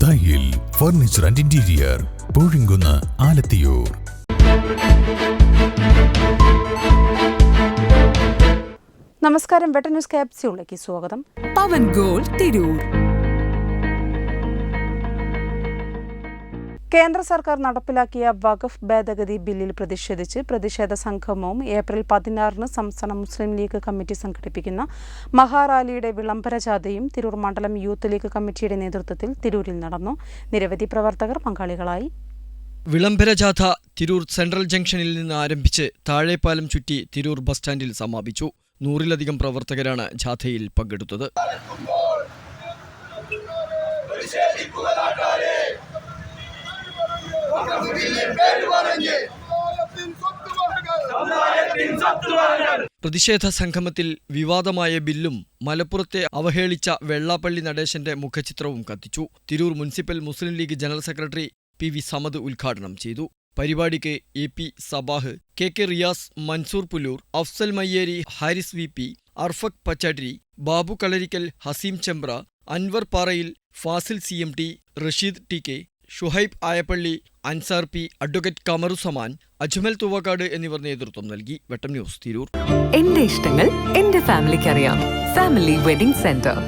ദായിൽ furniture and interior, Poozhikunnu, Alathiyur. നമസ്കാരം, Vetta news ക്യാപ്സ്യൂളിലേക്ക് സ്വാഗതം. പവൻ ഗോൾ തിരൂർ. കേന്ദ്ര സർക്കാർ നടപ്പിലാക്കിയ വഖഫ് ഭേദഗതി ബില്ലിൽ പ്രതിഷേധിച്ച് പ്രതിഷേധ സംഗമവും ഏപ്രിൽ 16-ന് സംസ്ഥാന മുസ്ലിം ലീഗ് കമ്മിറ്റി സംഘടിപ്പിക്കുന്ന മഹാറാലിയുടെ വിളംബര ജാഥയും തിരൂർ മണ്ഡലം യൂത്ത് ലീഗ് കമ്മിറ്റിയുടെ നേതൃത്വത്തിൽ തിരൂരിൽ നടന്നു. നിരവധി പ്രവർത്തകർ പങ്കാളികളായി. വിളംബര ജാഥ തിരൂർ സെൻട്രൽ ജംഗ്ഷനിൽ നിന്ന് ആരംഭിച്ച് താഴെപ്പാലം ചുറ്റി തിരൂർ ബസ് സ്റ്റാൻഡിൽ സമാപിച്ചു. 100-ലധികം പ്രവർത്തകരാണ് ജാഥയിൽ പങ്കെടുത്തത്. പ്രതിഷേധ സംഗമത്തിൽ വിവാദമായ ബില്ലും മലപ്പുറത്തെ അവഹേളിച്ച വെള്ളാപ്പള്ളി നടേശന്റെ മുഖചിത്രവും കത്തിച്ചു. Tirur municipal Muslim League general secretary P V Samad ഉദ്ഘാടനം ചെയ്തു. പരിപാടിക്ക് A P. Sabah, K Riyas, Mansoor Pullur, Afsal Mayyeri, Haris V P., Arfak Pachatri, Babu Kalarikkal, Haseem Chembra, Anwar Parayil, Fazil CMT, Rasheed T K., Shuhaib Ayappally, Ansar P, advocate Kamaruzaman, Ajmal Thuvakkad എന്നിവർ നേതൃത്വം നൽകി. വെട്ടം ന്യൂസ് തിരൂർ. എന്റെ ഇഷ്ടങ്ങൾ എന്റെ ഫാമിലിക്ക് അറിയാം. Family wedding centre.